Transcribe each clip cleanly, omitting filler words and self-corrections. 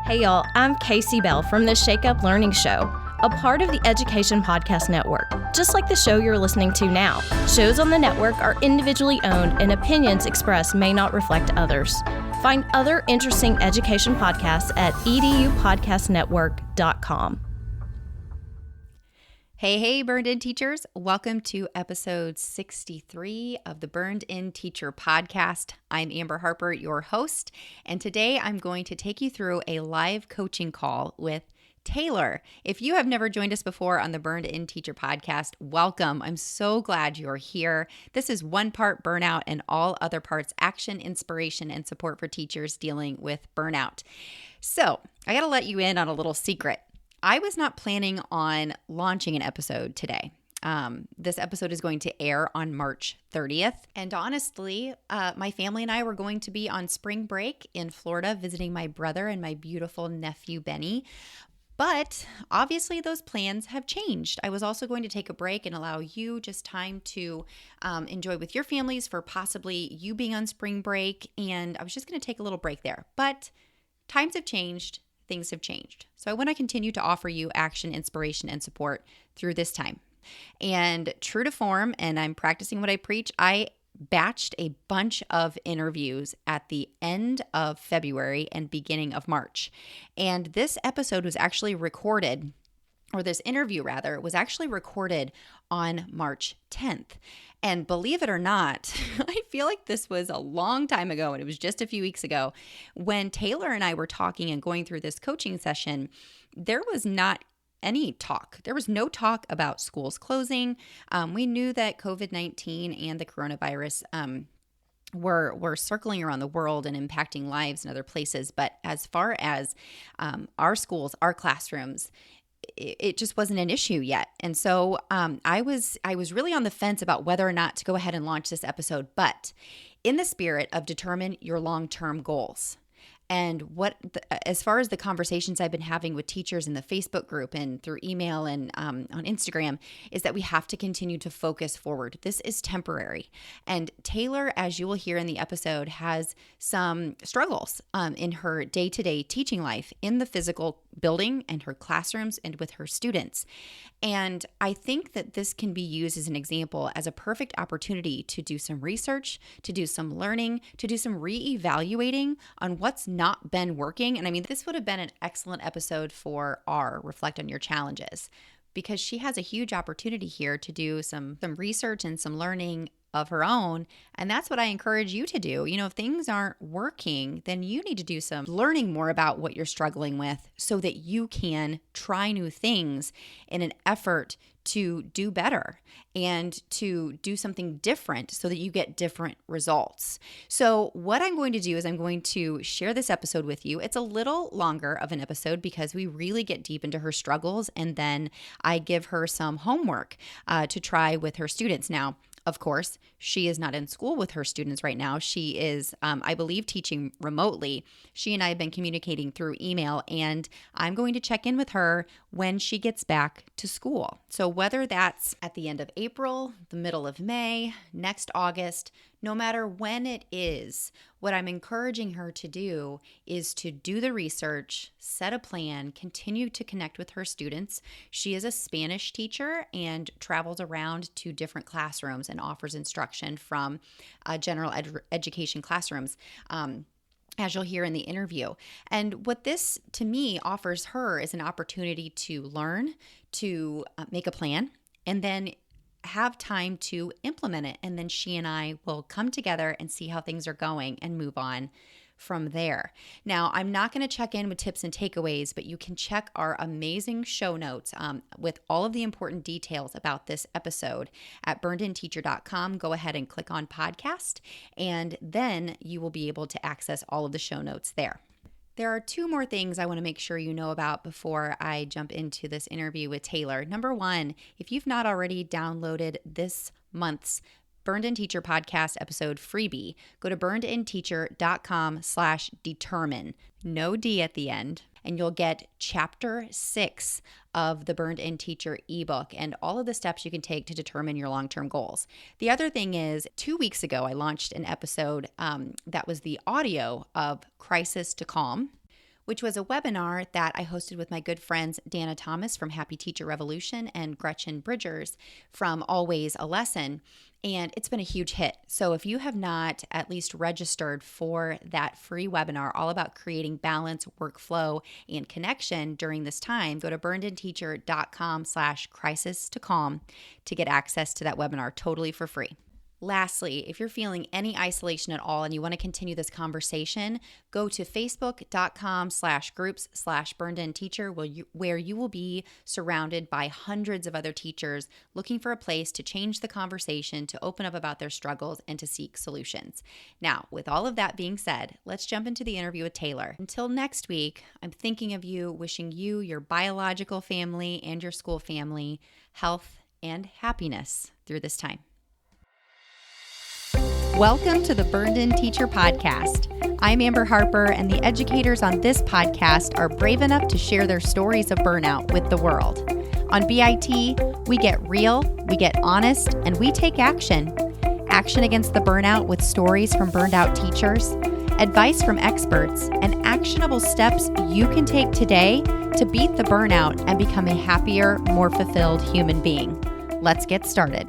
Hey y'all, I'm Casey Bell from the Shake Up Learning Show, a part of the Education Podcast Network, just like the show you're listening to now. Shows on the network are individually owned and opinions expressed may not reflect others. Find other interesting education podcasts at edupodcastnetwork.com. Hey, Burned In Teachers. Welcome to episode 63 of the Burned In Teacher podcast. I'm Amber Harper, your host, and today I'm going to take you through a live coaching call with Taylor. If you have never joined us before on the Burned In Teacher podcast, welcome. I'm so glad you're here. This is one part burnout and all other parts action, inspiration, and support for teachers dealing with burnout. So I got to let you in on a little secret. I was not planning on launching an episode today. This episode is going to air on March 30th. And honestly, my family and I were going to be on spring break in Florida visiting my brother and my beautiful nephew, Benny. But obviously those plans have changed. I was also going to take a break and allow you just time to enjoy with your families for possibly you being on spring break. And I was just going to take a little break there. But times have changed. Things have changed. So I want to continue to offer you action, inspiration, and support through this time. And true to form, and I'm practicing what I preach, I batched a bunch of interviews at the end of February and beginning of March. And this episode was actually recorded, or this interview rather, was actually recorded on March 10th. And believe it or not, I feel like this was a long time ago, and it was just a few weeks ago when Taylor and I were talking and going through this coaching session. There was not any talk. There was no talk about schools closing. We knew that COVID-19 and the coronavirus were circling around the world and impacting lives in other places. But as far as our schools, our classrooms, it just wasn't an issue yet. And so I was really on the fence about whether or not to go ahead and launch this episode, but in the spirit of determine your long-term goals. And as far as the conversations I've been having with teachers in the Facebook group and through email and on Instagram, is that we have to continue to focus forward. This is temporary. And Taylor, as you will hear in the episode, has some struggles in her day-to-day teaching life in the physical building and her classrooms and with her students. And I think that this can be used as an example, as a perfect opportunity to do some research, to do some learning, to do some reevaluating on what's not been working. And I mean, this would have been an excellent episode for our Reflect on Your Challenges, because she has a huge opportunity here to do some research and some learning of her own. And that's what I encourage you to do. You know, if things aren't working, then you need to do some learning more about what you're struggling with so that you can try new things in an effort to do better and to do something different so that you get different results. So what I'm going to do is I'm going to share this episode with you. It's a little longer of an episode because we really get deep into her struggles, and then I give her some homework to try with her students. Now, of course, she is not in school with her students right now. She is, I believe, teaching remotely. She and I have been communicating through email, and I'm going to check in with her when she gets back to school. So whether that's at the end of April, the middle of May, next August, no matter when it is, what I'm encouraging her to do is to do the research, set a plan, continue to connect with her students. She is a Spanish teacher and travels around to different classrooms and offers instruction from general education classrooms, as you'll hear in the interview. And what this, to me, offers her is an opportunity to learn, to make a plan, and then have time to implement it. And then she and I will come together and see how things are going and move on from there. Now, I'm not going to check in with tips and takeaways, but you can check our amazing show notes with all of the important details about this episode at burnedinteacher.com. Go ahead and click on podcast, and then you will be able to access all of the show notes there. There are two more things I want to make sure you know about before I jump into this interview with Taylor. Number one, if you've not already downloaded this month's Burned In Teacher podcast episode freebie, go to burnedinteacher.com/determine, no D at the end, and you'll get chapter 6 of the Burned In Teacher ebook and all of the steps you can take to determine your long-term goals. The other thing is, 2 weeks ago, I launched an episode that was the audio of Crisis to Calm, which was a webinar that I hosted with my good friends Dana Thomas from Happy Teacher Revolution and Gretchen Bridgers from Always a Lesson. And it's been a huge hit. So if you have not at least registered for that free webinar all about creating balance, workflow, and connection during this time, go to burnedinteacher.com/crisis to calm to get access to that webinar totally for free. Lastly, if you're feeling any isolation at all and you want to continue this conversation, go to facebook.com/groups/burnedinteacher where you will be surrounded by hundreds of other teachers looking for a place to change the conversation, to open up about their struggles, and to seek solutions. Now, with all of that being said, let's jump into the interview with Taylor. Until next week, I'm thinking of you, wishing you, your biological family, and your school family health and happiness through this time. Welcome to the Burned In Teacher Podcast. I'm Amber Harper, and the educators on this podcast are brave enough to share their stories of burnout with the world. On BIT, we get real, we get honest, and we take action. Action against the burnout with stories from burned out teachers, advice from experts, and actionable steps you can take today to beat the burnout and become a happier, more fulfilled human being. Let's get started.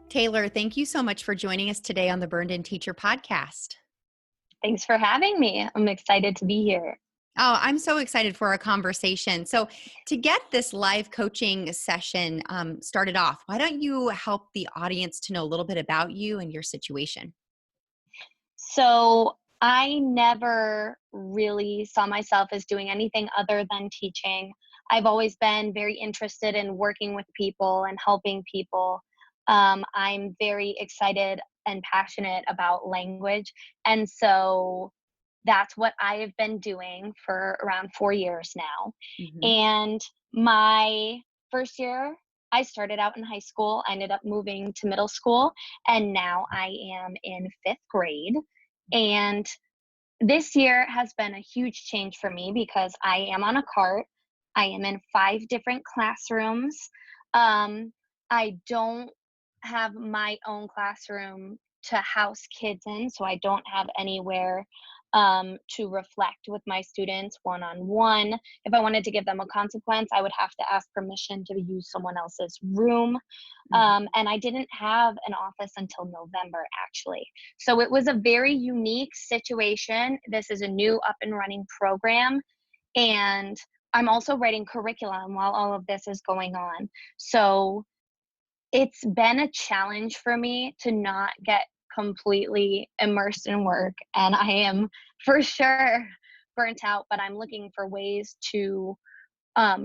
Taylor, thank you so much for joining us today on the Burned In Teacher Podcast. Thanks for having me. I'm excited to be here. Oh, I'm so excited for our conversation. So to get this live coaching session started off, why don't you help the audience to know a little bit about you and your situation? So I never really saw myself as doing anything other than teaching. I've always been very interested in working with people and helping people. I'm very excited and passionate about language. And so that's what I have been doing for around 4 years now. Mm-hmm. And my first year, I started out in high school. I ended up moving to middle school, and now I am in 5th grade. And this year has been a huge change for me because I am on a cart. I am in 5 different classrooms. I don't have my own classroom to house kids in, so I don't have anywhere to reflect with my students one-on-one. If I wanted to give them a consequence, I would have to ask permission to use someone else's room. And I didn't have an office until November, actually. So it was a very unique situation. This is a new up and running program, and I'm also writing curriculum while all of this is going on. So it's been a challenge for me to not get completely immersed in work, and I am for sure burnt out, but I'm looking for ways to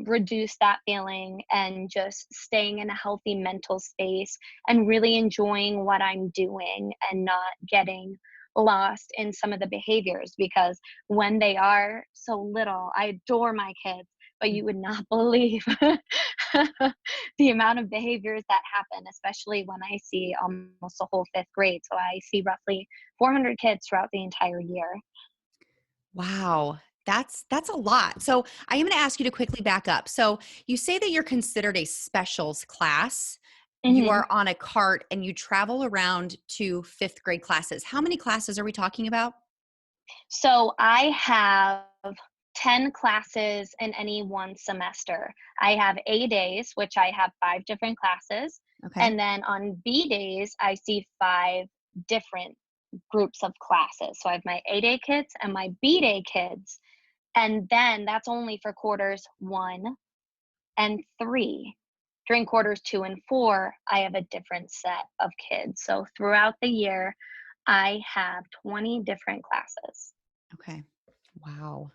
reduce that feeling and just staying in a healthy mental space and really enjoying what I'm doing and not getting lost in some of the behaviors, because when they are so little, I adore my kids, but you would not believe the amount of behaviors that happen, especially when I see almost the whole 5th grade. So I see roughly 400 kids throughout the entire year. Wow. That's a lot. So I am going to ask you to quickly back up. So you say that you're considered a specials class. You Mhm. are on a cart and you travel around to 5th grade classes. How many classes are we talking about? So I have 10 classes in any one semester. I have A days, which I have 5 different classes. Okay. And then on B days, I see 5 different groups of classes. So I have my A day kids and my B day kids. And then that's only for quarters 1 and 3. During quarters 2 and 4, I have a different set of kids. So throughout the year, I have 20 different classes. Okay. Wow.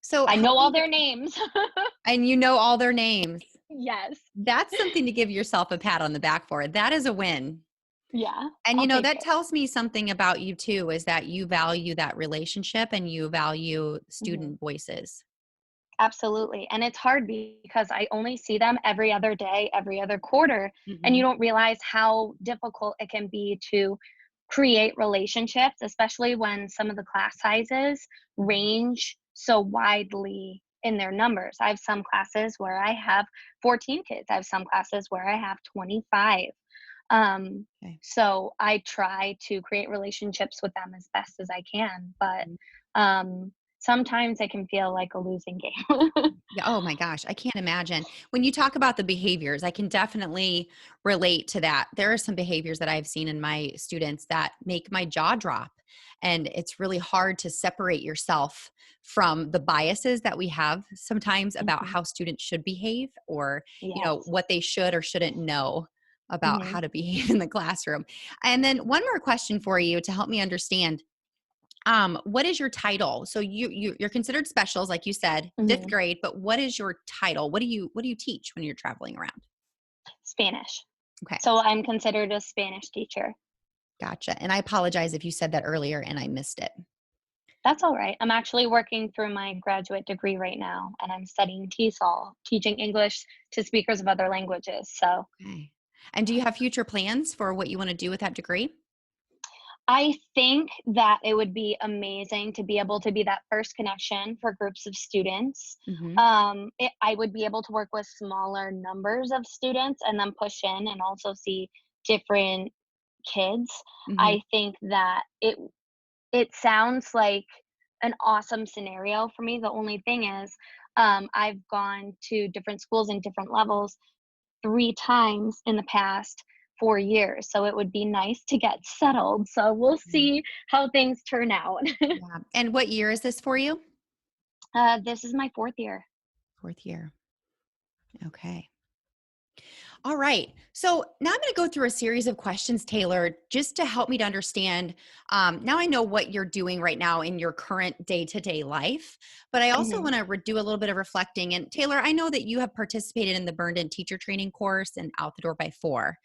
So I how know all many their names. and you know all their names. Yes. That's something to give yourself a pat on the back for. That is a win. Yeah. And I'll take that it. tells me something about you too, is that you value that relationship and you value student voices. Absolutely. And it's hard because I only see them every other day, every other quarter. And you Mhm. don't realize how difficult it can be to create relationships, especially when some of the class sizes range so widely in their numbers. I have some classes where I have 14 kids, I have some classes where I have 25. Um, Okay. so I try to create relationships with them as best as I can, but sometimes it can feel like a losing game. Yeah, oh my gosh, I can't imagine. When you talk about the behaviors, I can definitely relate to that. There are some behaviors that I've seen in my students that make my jaw drop. And it's really hard to separate yourself from the biases that we have sometimes about Mhm. how students should behave, or, Yes. what they should or shouldn't know about Hmm. how to behave in the classroom. And then one more question for you to help me understand. What is your title? So you're considered specials, like you said, fifth Hmm. grade. But what is your title? What do you teach when you're traveling around? Spanish. Okay, So I'm considered a Spanish teacher. gotcha. And I apologize if you said that earlier and I missed it. That's all right. I'm actually working through my graduate degree right now, and I'm studying TESOL, teaching English to speakers of other languages. So Okay. And do you have future plans for what you want to do with that degree? I think that it would be amazing to be able to be that first connection for groups of students. Hmm. I would be able to work with smaller numbers of students and then push in and also see different kids. Hmm. I think that it sounds like an awesome scenario for me. The only thing is, I've gone to different schools and different levels 3 times in the past 4 years, so it would be nice to get settled. So we'll see how things turn out. Yeah. And what year is this for you? This is my 4th year. Fourth year. Okay. All right. So now I'm going to go through a series of questions, Taylor, just to help me to understand. Now I know what you're doing right now in your current day to day life, but I also Mhm, want to do a little bit of reflecting. And Taylor, I know that you have participated in the Burned In Teacher Training course and Out the Door by Four.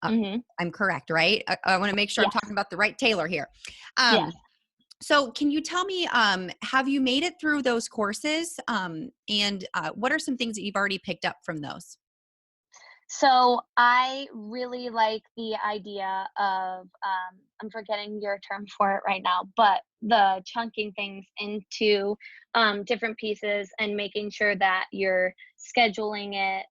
Uh, mhm. I'm correct, right? I want to make sure I'm talking Yes, about the right Taylor here. Um, yes. so can you tell me, have you made it through those courses? And what are some things that you've already picked up from those? So I really like the idea of, I'm forgetting your term for it right now, but the chunking things into different pieces and making sure that you're scheduling it,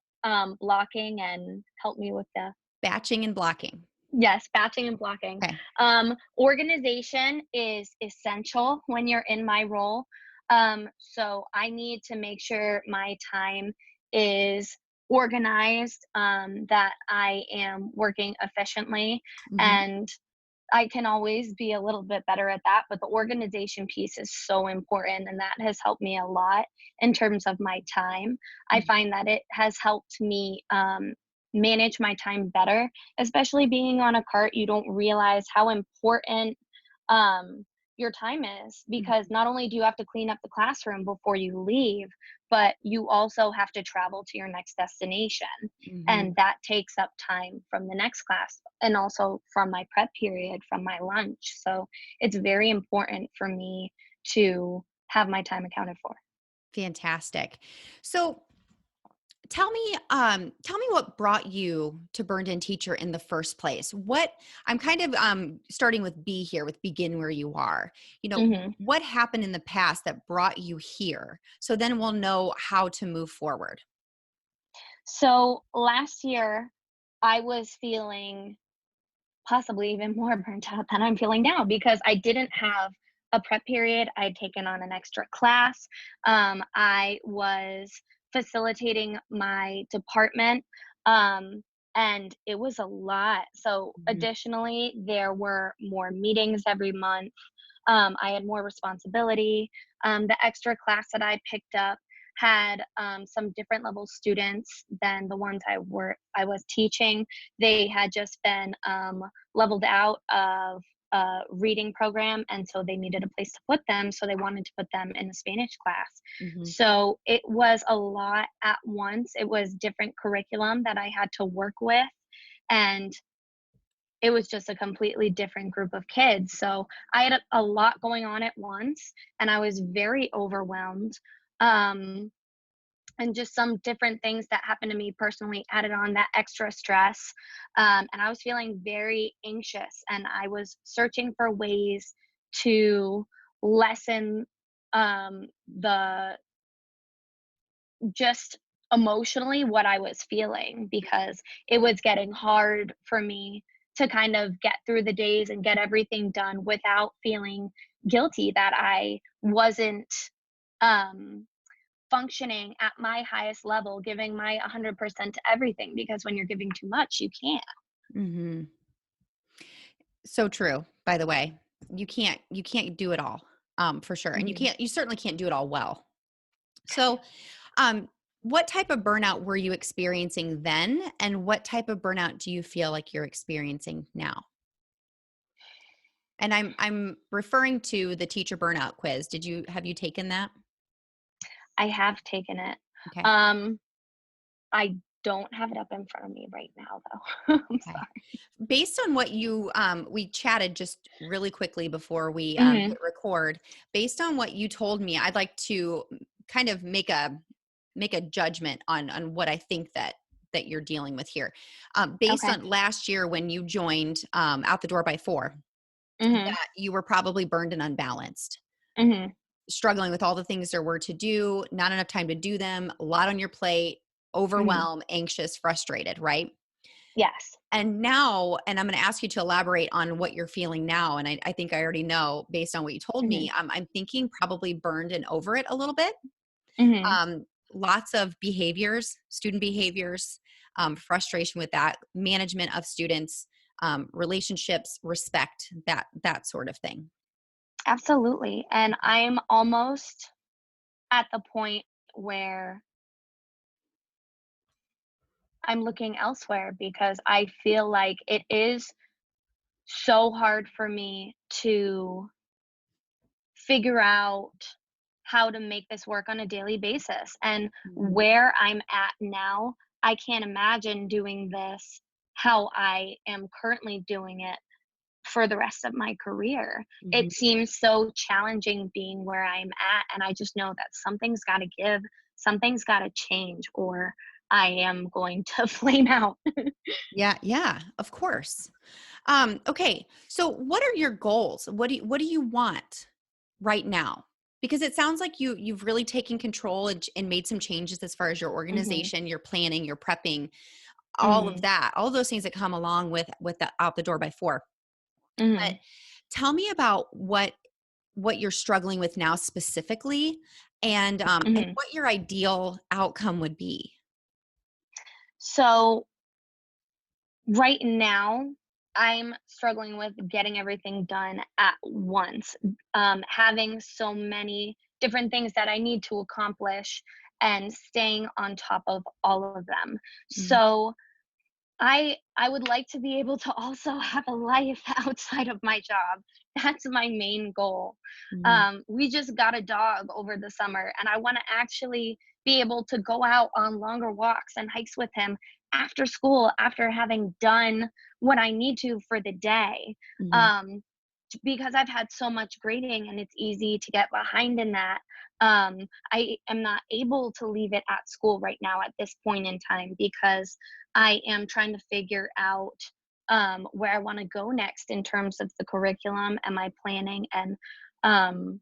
blocking, and help me with the Batching and blocking. yes, batching and blocking. Okay. Organization is essential when you're in my role. So I need to make sure my time is organized, that I am working efficiently, Mhm. and I can always be a little bit better at that, but the organization piece is so important, and that has helped me a lot in terms of my time. I Mhm. find that it has helped me manage my time better, especially being on a cart. You don't realize how important your time is, because Mhm. not only do you have to clean up the classroom before you leave, but you also have to travel to your next destination. Mhm. And that takes up time from the next class and also from my prep period, from my lunch. So it's very important for me to have my time accounted for. Fantastic. So tell me what brought you to Burned In Teacher in the first place. What I'm kind of starting with B here, with begin where you are. Hmm. What happened in the past that brought you here? So then we'll know how to move forward. So last year, I was feeling possibly even more burnt out than I'm feeling now, because I didn't have a prep period. I had taken on an extra class. I was facilitating my department, um, and it was a lot. So, Mhm. additionally, there were more meetings every month. I had more responsibility. The extra class that I picked up had some different level students than the ones I was teaching. They had just been leveled out of a reading program, and so they needed a place to put them. So they wanted to put them in a Spanish class. Mhm. So it was a lot at once. It was different curriculum that I had to work with, and it was just a completely different group of kids. So I had a lot going on at once, and I was very overwhelmed. Um, and just some different things that happened to me personally added on that extra stress. And I was feeling very anxious, and I was searching for ways to lessen the just emotionally what I was feeling, because it was getting hard for me to kind of get through the days and get everything done without feeling guilty that I wasn't um, functioning at my highest level, giving my 100% to everything, because when you're giving too much, you can't. Mhm. So true, by the way. You can't do it all, for sure. And Mhm. you certainly can't do it all well. So, um, what type of burnout were you experiencing then? And what type of burnout do you feel like you're experiencing now? And I'm referring to the teacher burnout quiz. Have you taken that? I have taken it. Okay. Um, I don't have it up in front of me right now, though. I'm Okay. sorry. Based on what we chatted just really quickly before we Mhm. hit record, based on what you told me, I'd like to kind of make a judgment on what I think that you're dealing with here. Based Okay. on last year when you joined Out the Door by Four, Mhm. that you were probably burned and unbalanced, Mhm. struggling with all the things there were to do, not enough time to do them, a lot on your plate, Mhm. overwhelmed, anxious, frustrated, right? Yes. And now, and I'm going to ask you to elaborate on what you're feeling now. And I think I already know based on what you told Mhm. me. I'm thinking probably burned and over it a little bit. Mhm. Lots of behaviors, student behaviors, frustration with that, management of students, relationships, respect, that sort of thing. Absolutely. And I'm almost at the point where I'm looking elsewhere, because I feel like it is so hard for me to figure out how to make this work on a daily basis. And Mhm. where I'm at now, I can't imagine doing this how I am currently doing it for the rest of my career. It Mhm. seems so challenging being where I'm at, and I just know that something's got to give, something's got to change, or I am going to flame out. Yeah, yeah, of course. Okay, so what are your goals? What do you want right now? Because it sounds like you've really taken control and made some changes as far as your Mhm. organization, your planning, your prepping, all of Mhm. that, all of those things that come along with the Out the Door by Four. But Mhm. tell me about what you're struggling with now specifically, and Mhm. what your ideal outcome would be. So right now, I'm struggling with getting everything done at once, having so many different things that I need to accomplish and staying on top of all of them. Mhm, So I would like to be able to also have a life outside of my job. That's my main goal. mhm, We just got a dog over the summer, and I want to actually be able to go out on longer walks and hikes with him after school, after having done what I need to for the day. mhm, Um, because I've had so much grading and it's easy to get behind in that. I am not able to leave it at school right now at this point in time, because I am trying to figure out where I want to go next in terms of the curriculum and my planning, and um,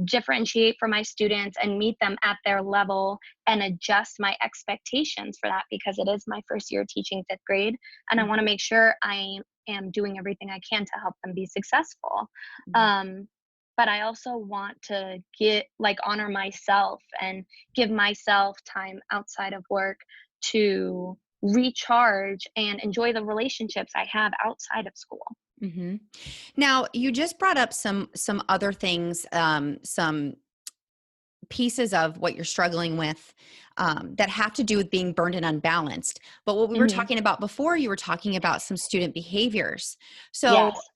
differentiate for my students and meet them at their level and adjust my expectations for that, because it is my first year teaching fifth grade, and I mhm, want to make sure I am doing everything I can to help them be successful. mhm, Um, but I also want to get like honor myself and give myself time outside of work to recharge and enjoy the relationships I have outside of school. mhm. Now, you just brought up some other things, some pieces of what you're struggling with, that have to do with being burned and unbalanced. But what we were Hmm. talking about before, you were talking about some student behaviors. So, Yes.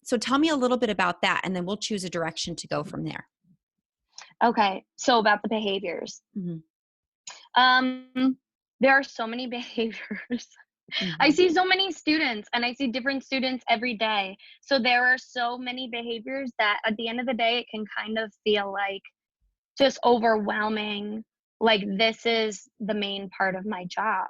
so tell me a little bit about that, and then we'll choose a direction to go from there. Okay. So about the behaviors. Mhm, Um, there are so many behaviors. I mhm, see so many students, and I see different students every day. So there are so many behaviors that at the end of the day, it can kind of feel like just overwhelming. Like, this is the main part of my job.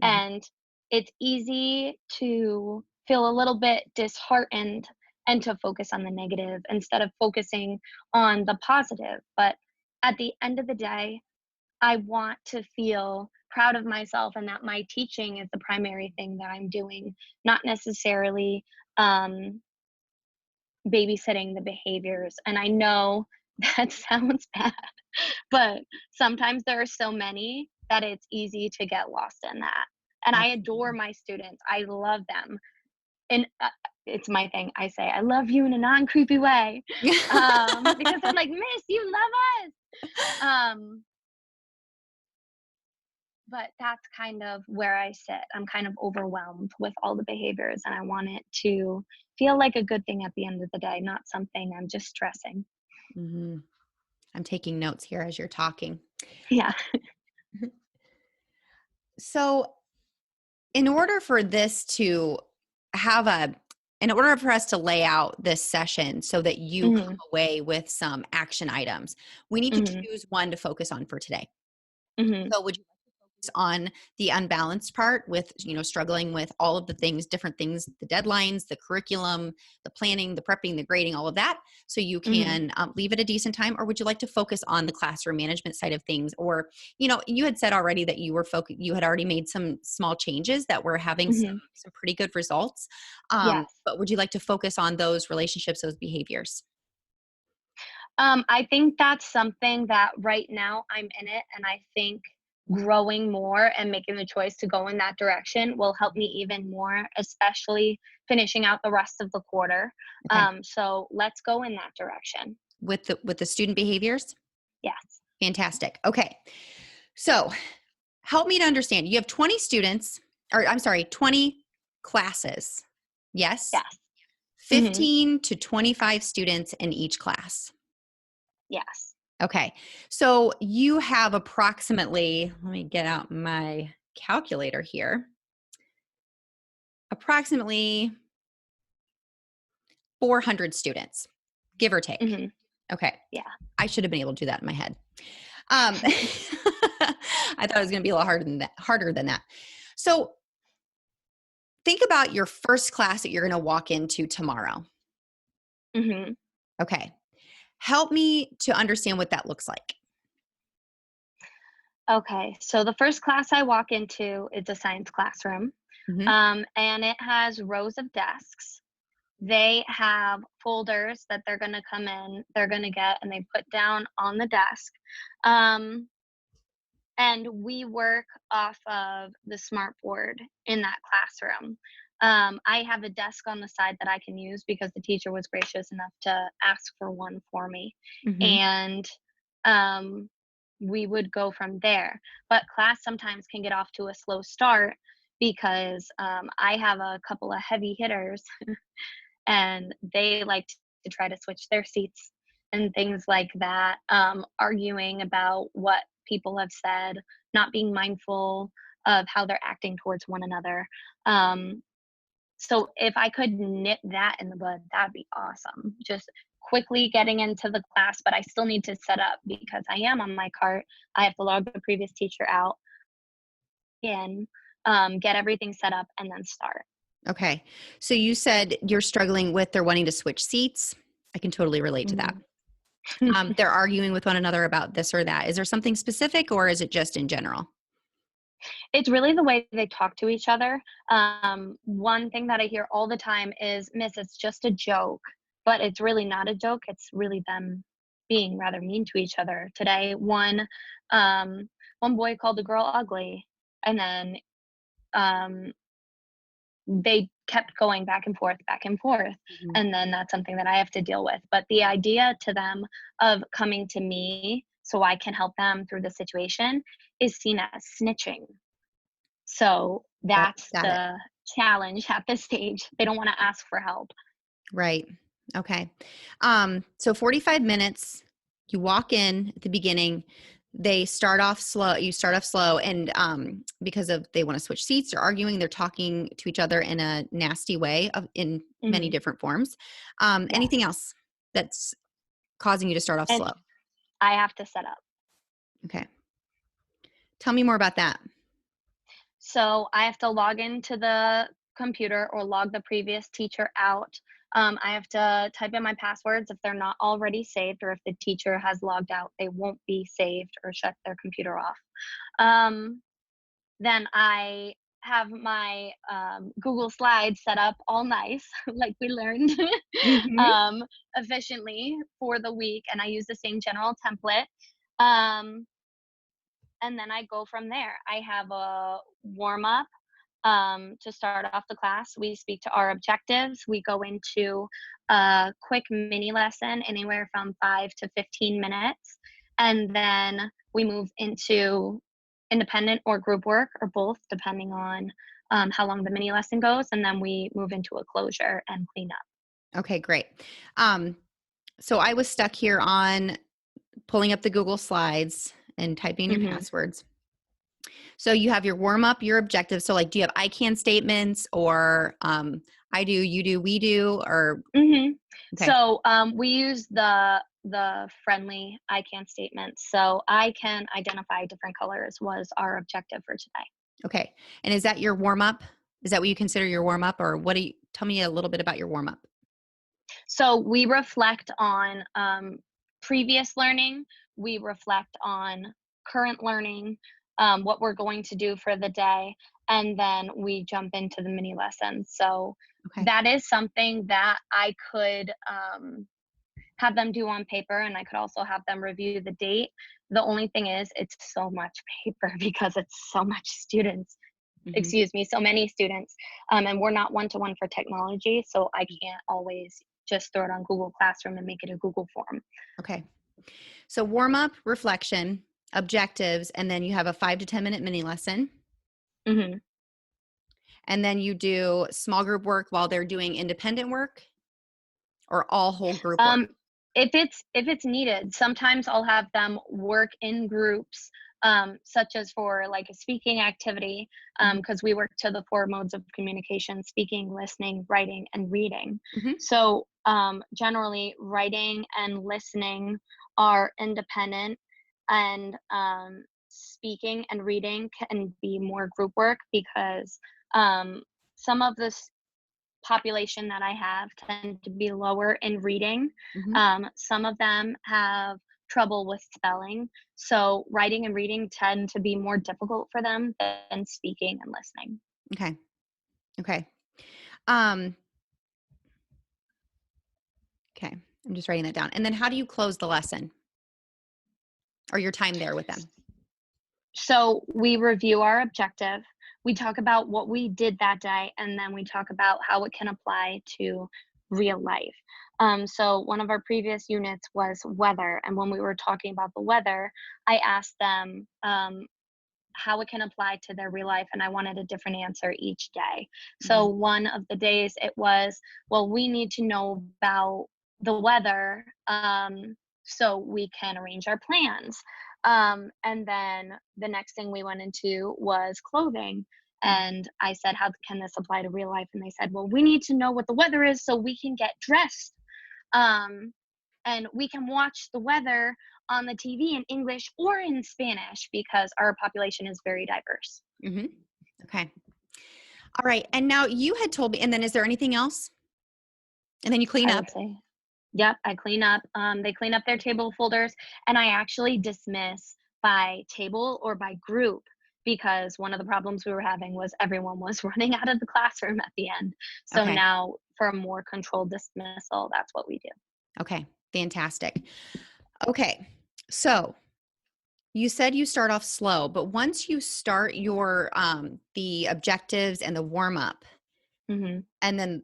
mhm, And it's easy to feel a little bit disheartened and to focus on the negative instead of focusing on the positive. But at the end of the day, I want to feel proud of myself and that my teaching is the primary thing that I'm doing, not necessarily um, babysitting the behaviors. And I know that sounds bad, but sometimes there are so many that it's easy to get lost in that. And I adore Absolutely. my students. I love them. And it's my thing. I say, I love you in a non creepy way. Because they're like, Miss, you love us. Um, but that's kind of where I sit. I'm kind of overwhelmed with all the behaviors, and I want it to feel like a good thing at the end of the day, not something I'm just stressing. Mhm. I'm taking notes here as you're talking. Yeah. So, in order for this to have a in order for us to lay out this session so that you come Mhm. away with some action items, we need to Mhm. choose one to focus on for today. Mhm. So would you like to focus on the unbalanced part with, struggling with all of the things, different things, the deadlines, the curriculum, the planning, the prepping, the grading, all of that, so you Mhm. can leave at a decent time? Or would you like to focus on the classroom management side of things? Or, you had said already that you had already made some small changes that were having Mhm. some pretty good results. Yes. But would you like to focus on those relationships, those behaviors? I think that's something that right now I'm in it, and I think growing more and making the choice to go in that direction will help me even more, especially finishing out the rest of the quarter. Okay. So let's go in that direction. With the student behaviors? Yes. Fantastic. Okay. So help me to understand. You have 20 students, or I'm sorry, 20 classes. Yes? Yes. Hmm. 15 to 25 students in each class. Yes. Okay. So you have approximately, let me get out my calculator here, approximately 400 students, give or take. Hmm. Okay. Yeah. I should have been able to do that in my head. I thought it was going to be a lot harder than that. So think about your first class that you're going to walk into tomorrow. Hmm. Okay. Help me to understand what that looks like. Okay. So the first class I walk into is a science classroom, Mhm. and it has rows of desks. They have folders that they're going to get, and they put down on the desk. Um, and we work off of the smart board in that classroom. I have a desk on the side that I can use because the teacher was gracious enough to ask for one for me. Mhm. And um, we would go from there. But class sometimes can get off to a slow start because I have a couple of heavy hitters and they like to try to switch their seats and things like that, arguing about what people have said, not being mindful of how they're acting towards one another. Um, so if I could nip that in the bud, that'd be awesome. Just quickly getting into the class, but I still need to set up because I am on my cart. I have to log the previous teacher out and get everything set up and then start. Okay. So you said you're struggling with they're wanting to switch seats. I can totally relate to that. Mhm. They're arguing with one another about this or that. Is there something specific or is it just in general? It's really the way they talk to each other. One thing that I hear all the time is, Miss, it's just a joke, but it's really not a joke. It's really them being rather mean to each other. Today, um, one boy called a girl ugly, and then um, they kept going back and forth. Mhm. And then that's something that I have to deal with. But the idea to them of coming to me so I can help them through the situation is seen as snitching. So Yep. that's Got it. the challenge at this stage. They don't want to ask for help. Right. Okay. So 45 minutes, you walk in at the beginning, they start off slow, you start off slow, and because of they want to switch seats, they're arguing, they're talking to each other in a nasty way in many Hmm. different forms. Anything Yes. else that's causing you to start off And slow? I have to set up. Okay. Tell me more about that. So I have to log into the computer or log the previous teacher out. I have to type in my passwords if they're not already saved, or if the teacher has logged out, they won't be saved or shut their computer off. Um, then I have my Google Slides set up all nice, like we learned, Mm-hmm. um, efficiently for the week, and I use the same general template. Um, and then I go from there. I have a warm up to start off the class. We speak to our objectives. We go into a quick mini lesson, anywhere from 5 to 15 minutes. And then we move into independent or group work or both, depending on how long the mini lesson goes. And then we move into a closure and clean up. Okay, great. Um, so I was stuck here on pulling up the Google Slides and typing your Hmm. passwords. So you have your warm up, your objectives. So like, do you have I can statements or I do, you do, we do, or Hmm. okay, So we use the friendly I can statements. So I can identify different colors was our objective for today. okay. And is that your warm up? Is that what you consider your warm up, or what do you tell me a little bit about your warm up? So we reflect on previous learning, we reflect on current learning, what we're going to do for the day, and then we jump into the mini lessons. So Okay. that is something that I could have them do on paper, and I could also have them review the date. The only thing is, it's so much paper because it's so much students. Hmm. Excuse me, so many students, and we're not one to one for technology, so I can't always just throw it on Google Classroom and make it a Google form. Okay. So warm up, reflection, objectives, and then you have a 5 to 10 minute mini lesson. Hmm. And then you do small group work while they're doing independent work or all whole group work. Um, if it's needed, sometimes I'll have them work in groups, such as for like a speaking activity, Hmm. because we work to the four modes of communication: speaking, listening, writing, and reading. Hmm. So generally, writing and listening are independent, and speaking and reading can be more group work because some of the population that I have tend to be lower in reading. Hmm. Some of them have trouble with spelling. So writing and reading tend to be more difficult for them than speaking and listening. Okay. Okay. Um, okay. I'm just writing that down. And then how do you close the lesson or your time there with them? So we review our objective. We talk about what we did that day, and then we talk about how it can apply to real life. So one of our previous units was weather, and when we were talking about the weather, I asked them how it can apply to their real life, and I wanted a different answer each day. So Hmm. one of the days it was, well, we need to know about the weather, so we can arrange our plans. And then the next thing we went into was clothing, and I said, how can this apply to real life? And they said, well, we need to know what the weather is so we can get dressed, um, and we can watch the weather on the TV in English or in Spanish because our population is very diverse. Hmm. Okay. All right. And now you had told me, and then is there anything else? And then you clean I up. would say, yep, I clean up. They clean up their table folders, and I actually dismiss by table or by group because one of the problems we were having was everyone was running out of the classroom at the end. So Okay. now, for a more controlled dismissal, that's what we do. Okay. Fantastic. Okay. So you said you start off slow, but once you start your the objectives and the warm up, Hmm. and then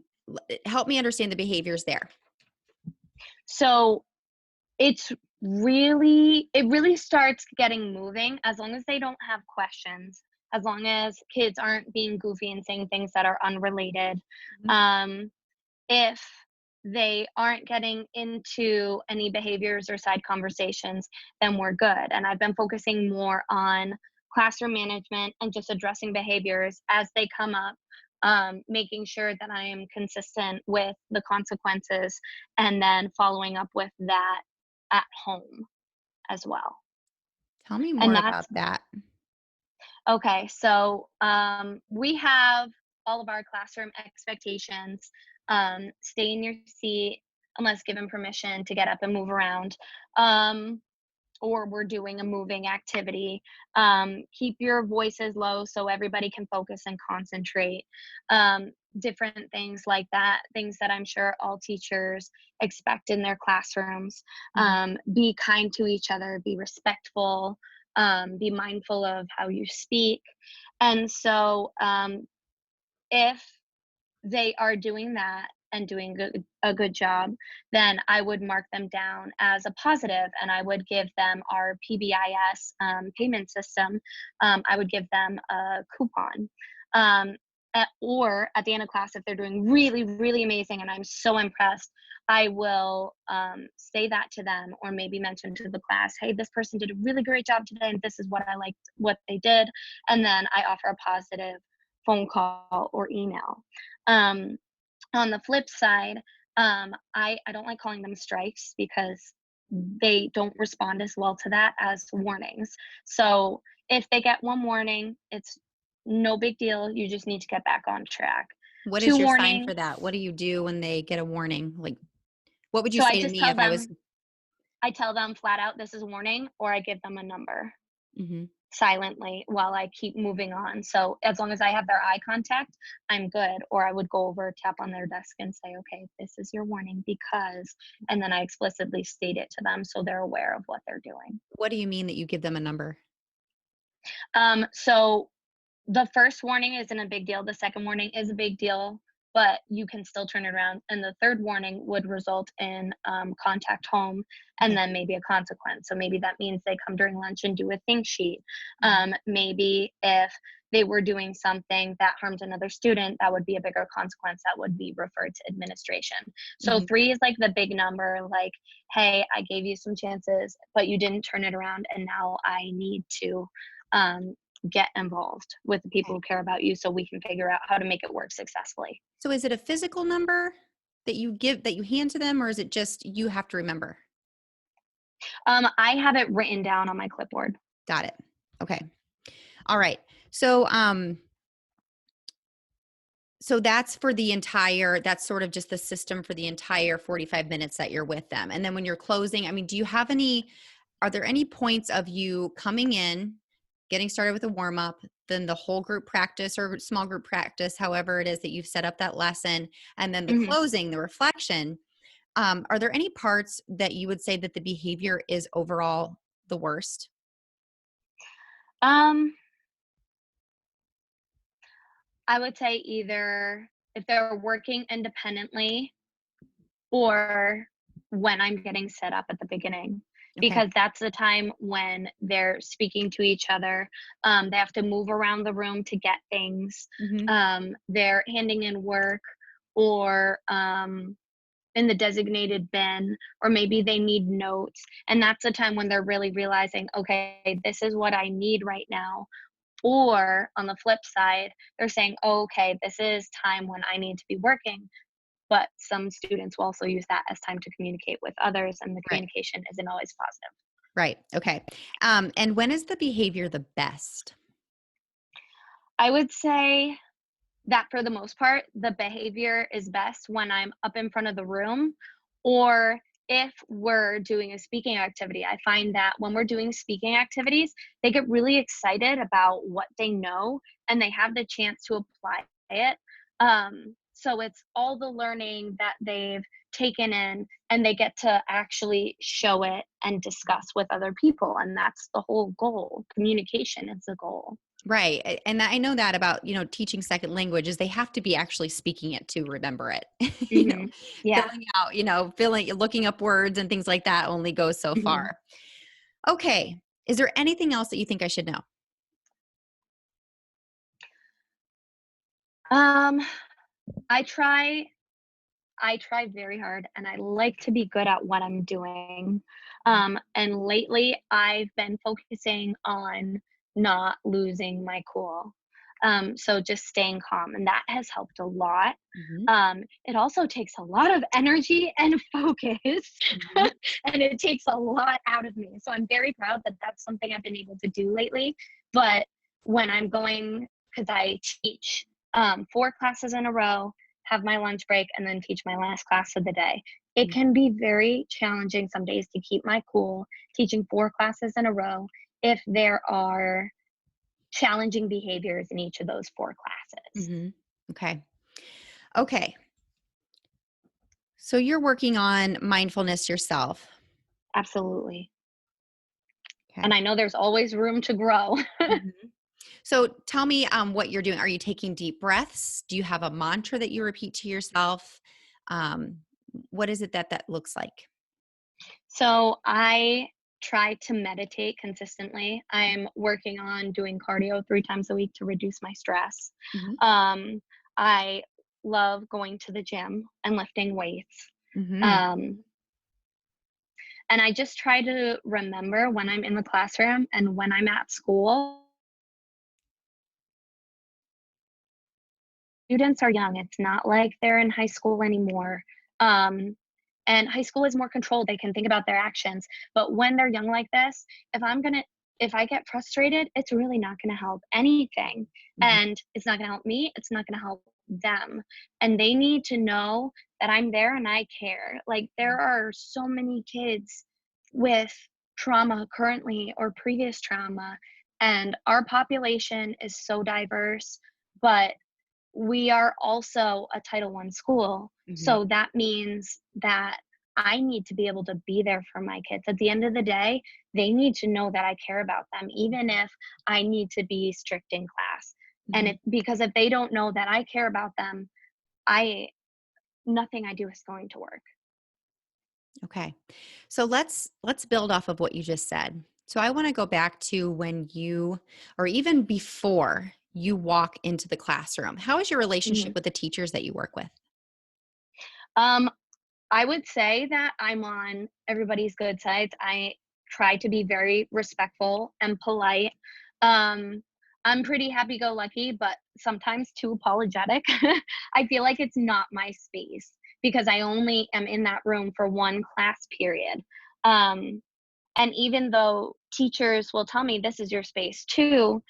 help me understand the behaviors there. So it really starts getting moving as long as they don't have questions, as long as kids aren't being goofy and saying things that are unrelated. Mhm. Um, if they aren't getting into any behaviors or side conversations, then we're good. And I've been focusing more on classroom management and just addressing behaviors as they come up, making sure that I am consistent with the consequences and then following up with that at home as well. Tell me And more that's about that. okay. So we have all of our classroom expectations. Stay in your seat unless given permission to get up and move around. Um, or we're doing a moving activity. Keep your voices low so everybody can focus and concentrate. Different things like that, things that I'm sure all teachers expect in their classrooms. Be kind to each other, be respectful, be mindful of how you speak. And so if they are doing that and doing a good job, then I would mark them down as a positive, and I would give them our PBIS payment system. I would give them a coupon. Or at the end of class, if they're doing really, really amazing and I'm so impressed, I will say that to them, or maybe mention to the class, hey, this person did a really great job today, and this is what I liked what they did. And then I offer a positive phone call or email. On the flip side, I don't like calling them strikes because they don't respond as well to that as warnings. So if they get one warning, it's no big deal. You just need to get back on track. What is Two your sign for warnings. that? What do you do when they get a warning? Like, what would you So I say to just me tell if I was? them, I tell them flat out, this is warning, or I give them a number Mhm. silently while I keep moving on. So as long as I have their eye contact, I'm good. Or I would go over, tap on their desk and say, okay, this is your warning because, and then I explicitly state it to them so they're aware of what they're doing. What do you mean that you give them a number? So the first warning isn't a big deal. The second warning is a big deal, but you can still turn it around. And the third warning would result in contact home and Okay. then maybe a consequence. So maybe that means they come during lunch and do a think sheet. Maybe if they were doing something that harmed another student, that would be a bigger consequence that would be referred to administration. So Mhm. 3 is like the big number, like, hey, I gave you some chances, but you didn't turn it around. And now I need to um, get involved with the people Okay. who care about you so we can figure out how to make it work successfully. So is it a physical number that you hand to them, or is it just you have to remember? I have it written down on my clipboard. Got it. Okay. All right. So so that's sort of just the system for the entire 45 minutes that you're with them. And then when you're closing, I mean, are there any points of you coming in, getting started with a warm up, then the whole group practice or small group practice, however it is that you've set up that lesson, and then the hmm closing, the reflection? Are there any parts that you would say that the behavior is overall the worst? Um, I would say either if they're working independently or when I'm getting set up at the beginning, Okay. because that's the time when they're speaking to each other. They have to move around the room to get things. Hmm. They're handing in work or in the designated bin, or maybe they need notes. And that's the time when they're really realizing, okay, this is what I need right now. Or on the flip side, they're saying, oh, okay, this is time when I need to be working. But some students will also use that as time to communicate with others, and the Right. communication isn't always positive. Right. Okay. And when is the behavior the best? I would say that for the most part, the behavior is best when I'm up in front of the room, or if we're doing a speaking activity. I find that when we're doing speaking activities, they get really excited about what they know and they have the chance to apply it. So it's all the learning that they've taken in and they get to actually show it and discuss with other people. And that's the whole goal. Communication is the goal. Right. And I know that about, teaching second language is they have to be actually speaking it to remember it. hmm Yeah. Filling out, looking up words and things like that only goes so hmm far. Okay. Is there anything else that you think I should know? Um, I try I try very hard and I like to be good at what I'm doing. And lately I've been focusing on not losing my cool. So just staying calm, and that has helped a lot. Hmm. It also takes a lot of energy and focus, Hmm. and it takes a lot out of me. So I'm very proud that that's something I've been able to do lately. But when I'm going, because I teach 4 classes in a row, have my lunch break, and then teach my last class of the day. It can be very challenging some days to keep my cool teaching 4 classes in a row if there are challenging behaviors in each of those 4 classes. Mm-hmm. Okay. Okay. So you're working on mindfulness yourself. Absolutely. Okay. And I know there's always room to grow. Mhm. So tell me what you're doing. Are you taking deep breaths? Do you have a mantra that you repeat to yourself? Um, what is it that looks like? So I try to meditate consistently. I'm working on doing cardio 3 times a week to reduce my stress. Mm-hmm. Um, I love going to the gym and lifting weights. Mm-hmm. Um, and I just try to remember when I'm in the classroom and when I'm at school, students are young. It's not like they're in high school anymore. Um, and high school is more controlled. They can think about their actions. But when they're young like this, if I get frustrated, it's really not gonna help anything. Mm-hmm. And it's not gonna help me. It's not gonna help them. And they need to know that I'm there and I care. Like there are so many kids with trauma currently or previous trauma. And our population is so diverse, but we are also a Title I school. Mm-hmm. So that means that I need to be able to be there for my kids. At the end of the day, they need to know that I care about them, even if I need to be strict in class. And Mm-hmm. because if they don't know that I care about them, I nothing I do is going to work. Okay. So let's build off of what you just said. So I want to go back to when you, or even before you walk into the classroom. How is your relationship Mhm. with the teachers that you work with? Um, I would say that I'm on everybody's good sides. I try to be very respectful and polite. Um, I'm pretty happy go lucky, but sometimes too apologetic. I feel like it's not my space because I only am in that room for one class period. Um, and even though teachers will tell me this is your space too,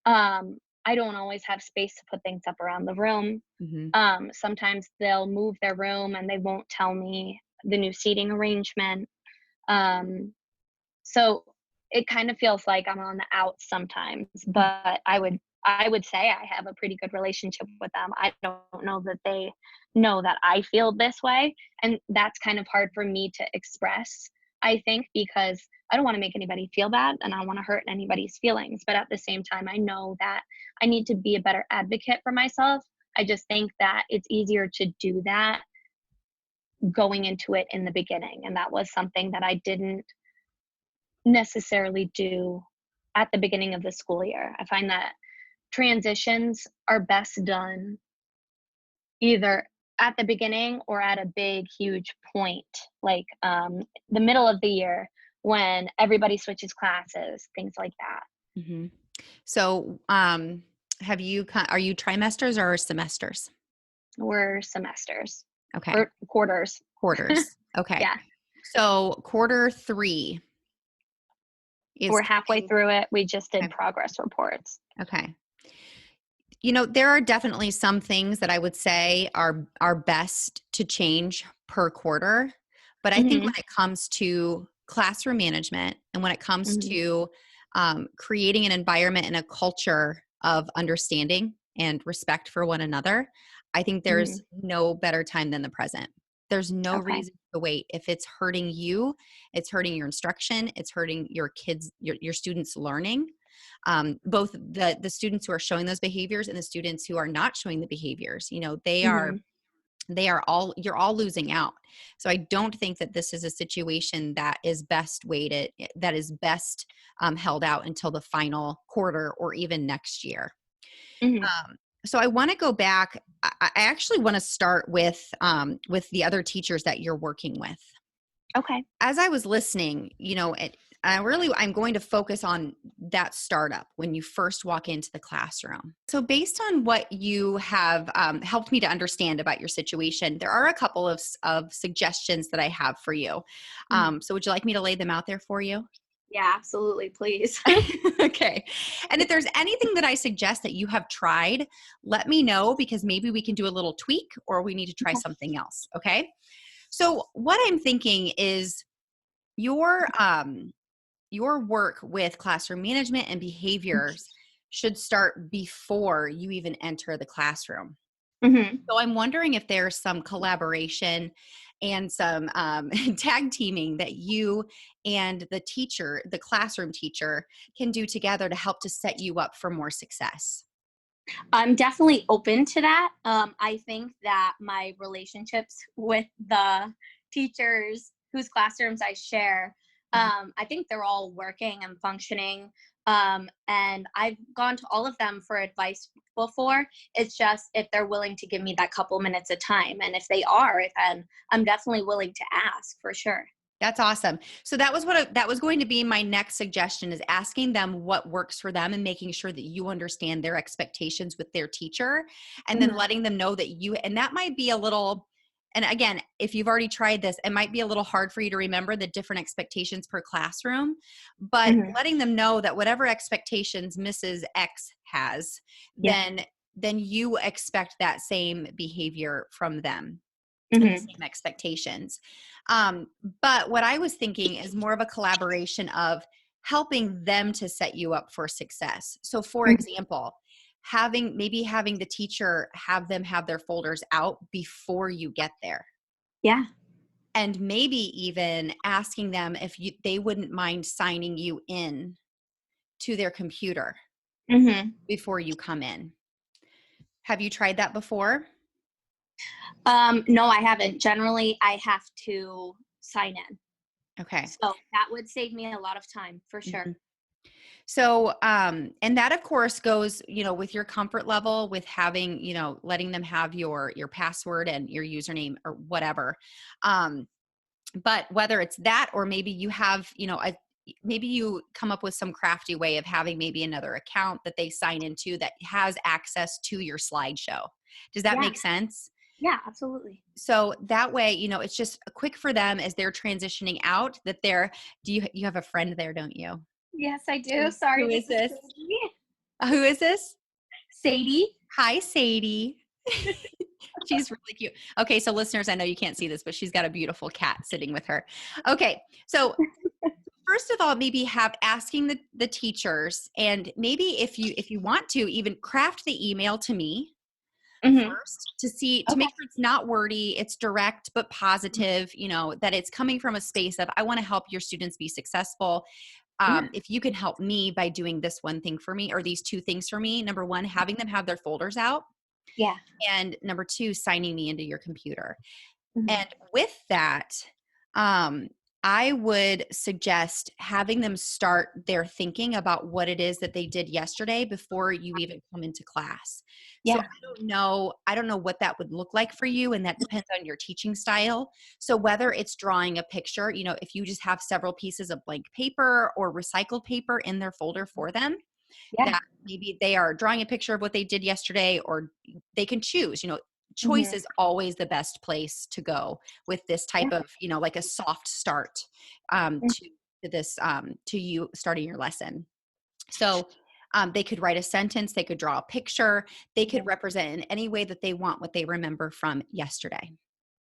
I don't always have space to put things up around the room. Mm-hmm. Sometimes they'll move their room and they won't tell me the new seating arrangement. Um, so it kind of feels like I'm on the outs sometimes, but I would say I have a pretty good relationship with them. I don't know that they know that I feel this way, and that's kind of hard for me to express, I think, because I don't want to make anybody feel bad and I don't want to hurt anybody's feelings, but at the same time I know that I need to be a better advocate for myself. I just think that it's easier to do that going into it in the beginning, and that was something that I didn't necessarily do at the beginning of the school year. I find that transitions are best done either at the beginning or at a big, huge point, like the middle of the year when everybody switches classes, things like that. Mm-hmm. So, are you trimesters or semesters? We're semesters Okay. or quarters. Quarters. Okay. Yeah, So quarter 3 is we're halfway coming. through it. We just did Okay. progress reports. Okay. There are definitely some things that I would say are best to change per quarter, but I think Hmm. when it comes to classroom management and when it comes Hmm. to creating an environment and a culture of understanding and respect for one another, I think there's Hmm. no better time than the present. There's no Okay. reason to wait. If it's hurting you, it's hurting your instruction, it's hurting your kids, your students' learning, both the students who are showing those behaviors and the students who are not showing the behaviors. Hmm. They are all, you're all losing out. So I don't think that this is a situation that is best waited, that is best held out until the final quarter or even next year. Hmm. So I want to go back. I actually want to start with the other teachers that you're working with. Okay. As I was listening, I'm going to focus on that startup when you first walk into the classroom. So based on what you have helped me to understand about your situation, there are a couple of suggestions that I have for you. Mhm. So would you like me to lay them out there for you? Yeah, absolutely. Please. Okay. And if there's anything that I suggest that you have tried, let me know because maybe we can do a little tweak or we need to try something else. Okay. So what I'm thinking is your work with classroom management and behaviors should start before you even enter the classroom. Mm-hmm. So I'm wondering if there's some collaboration and some tag teaming that you and the teacher, the classroom teacher, can do together to help to set you up for more success. I'm definitely open to that. I think that my relationships with the teachers whose classrooms I share, I think they're all working and functioning. And I've gone to all of them for advice before. It's just if they're willing to give me that couple minutes of time. And if they are, then I'm definitely willing to ask for sure. That's awesome. So that was that was going to be my next suggestion, is asking them what works for them and making sure that you understand their expectations with their teacher, and then Mhm. letting them know that and that might be a little, and again, if you've already tried this, it might be a little hard for you to remember the different expectations per classroom, but Mhm. letting them know that whatever expectations Mrs. X has, Yeah. then you expect that same behavior from them and the Mhm. same expectations. But what I was thinking is more of a collaboration of helping them to set you up for success. So, for Mhm. example, having the teacher have them have their folders out before you get there, Yeah. and maybe even asking them if they wouldn't mind signing you in to their computer Mhm. before you come in. Have you tried that before? No, I haven't. Generally, I have to sign in. Okay. So that would save me a lot of time for sure. Mhm. So, and that of course goes, with your comfort level with having, letting them have your password and your username or whatever. But whether it's that, or maybe you have, maybe you come up with some crafty way of having maybe another account that they sign into that has access to your slideshow. Does that Yeah. make sense? Yeah, absolutely. So that way, it's just quick for them as they're transitioning out that you have a friend there, don't you? Yes, I do. Sorry, Who this is is this? Sadie. Who is this? Sadie. Hi, Sadie. She's really cute. Okay, so listeners, I know you can't see this, but she's got a beautiful cat sitting with her. Okay, so first of all, maybe asking the teachers, and maybe if you want to even craft the email to me Mm-hmm. first to Okay. make sure it's not wordy, it's direct but positive, that it's coming from a space of I want to help your students be successful. Yeah. If you can help me by doing this one thing for me or these two things for me, number one, having them have their folders out, Yeah. and number two, signing me into your computer. Mm-hmm. And with that, um, I would suggest having them start their thinking about what it is that they did yesterday before you even come into class. So Yeah. I don't know what that would look like for you, and that depends on your teaching style. So whether it's drawing a picture, if you just have several pieces of blank paper or recycled paper in their folder for them, Yeah. that maybe they are drawing a picture of what they did yesterday, or they can choose, choice Mm-hmm. is always the best place to go with this Yeah. type of, like a soft start to this, to you starting your lesson. So they could write a sentence, they could draw a picture, they could Mhm. represent in any way that they want what they remember from yesterday.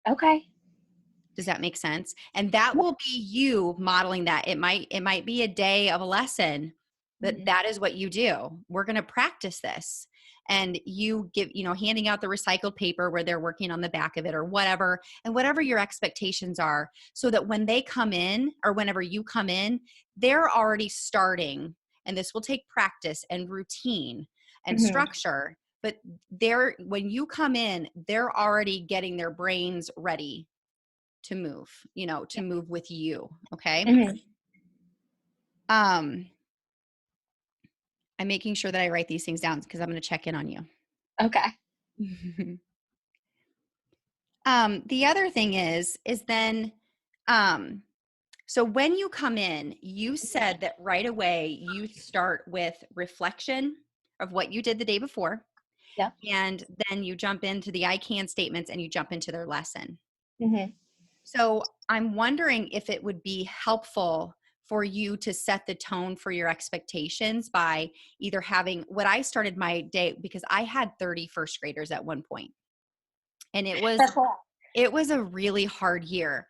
Okay. Does that make sense? And that Yeah. will be you modeling that. It might be a day of a lesson, but Mhm. that is what you do. We're going to practice this. And you give, handing out the recycled paper where they're working on the back of it or whatever, and whatever your expectations are, so that when they come in or whenever you come in, they're already starting. And this will take practice and routine and Mhm. structure. But when you come in, they're already getting their brains ready to move, to Yeah. move with you. Okay. Mhm. Um, I'm making sure that I write these things down because I'm going to check in on you. Okay. The other thing is then, um, so when you come in, you said that right away you start with reflection of what you did the day before, Yep. and then you jump into the I can statements and you jump into their lesson. Mhm. So I'm wondering if it would be helpful for you to set the tone for your expectations by either having what I started my day, because I had 30 first graders at one point, and it was That's all. It was a really hard year.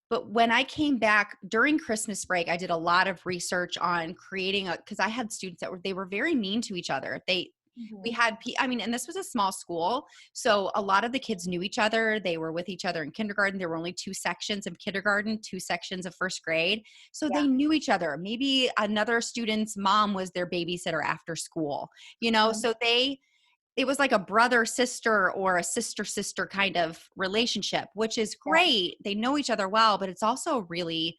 But when I came back during Christmas break, I did a lot of research on creating because I had students that they were very mean to each other. We Mhm. had, I mean, and this was a small school. So a lot of the kids knew each other. They were with each other in kindergarten. There were only 2 sections of kindergarten, 2 sections of first grade. So Yeah. they knew each other. Maybe another student's mom was their babysitter after school, Mhm. so it was like a brother sister or a sister sister kind of relationship, which is Yeah. great. They know each other well, but it's also really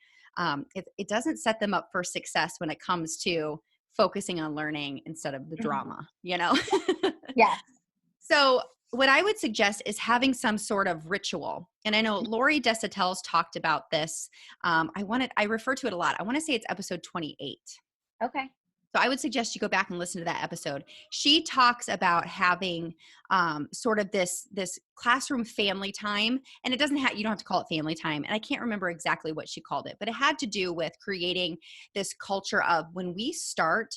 it doesn't set them up for success when it comes to focusing on learning instead of the Mhm. drama. Yes. So what I would suggest is having some sort of ritual. And I know Lori Desautel's talked about this. I refer to it a lot. I want to say it's episode 28. Okay. So I would suggest you go back and listen to that episode. She talks about having sort of this classroom family time, and it doesn't have you don't have to call it family time. And I can't remember exactly what she called it, but it had to do with creating this culture of when we start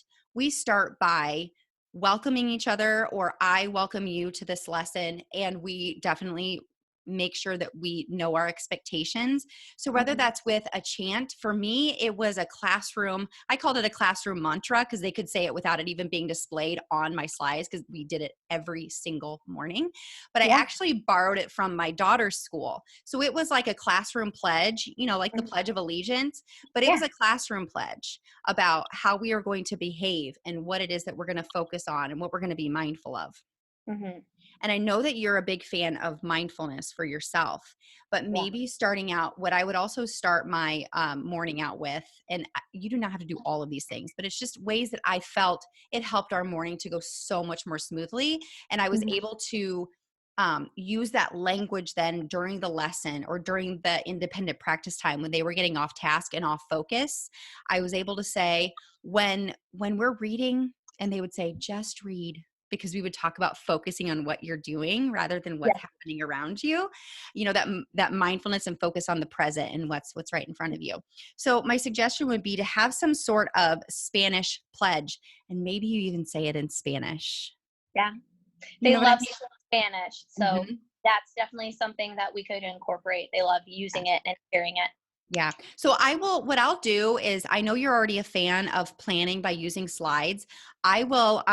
by welcoming each other, or I welcome you to this lesson, and we definitely make sure that we know our expectations. So whether Mhm. that's with a chant, for me, it was a classroom. I called it a classroom mantra because they could say it without it even being displayed on my slides because we did it every single morning. But I Yeah. actually borrowed it from my daughter's school. So it was like a classroom pledge, like the Mhm. Pledge of Allegiance, but it Yeah. was a classroom pledge about how we are going to behave and what it is that we're going to focus on and what we're going to be mindful of. Mhm. And I know that you're a big fan of mindfulness for yourself, but Yeah. maybe starting out, what I would also start my morning out with, and you do not have to do all of these things, but it's just ways that I felt it helped our morning to go so much more smoothly. And I was Mhm. able to use that language then during the lesson or during the independent practice time when they were getting off task and off focus. I was able to say, when we're reading, and they would say, just read, because we would talk about focusing on what you're doing rather than what's Yeah. happening around you. That mindfulness and focus on the present and what's right in front of you. So my suggestion would be to have some sort of Spanish pledge, and maybe you even say it in Spanish. Yeah. You They know what I love Spanish, mean? so that's definitely something that we could incorporate. They love using it and hearing it. Yeah. So what I'll do is, I know you're already a fan of planning by using slides. I will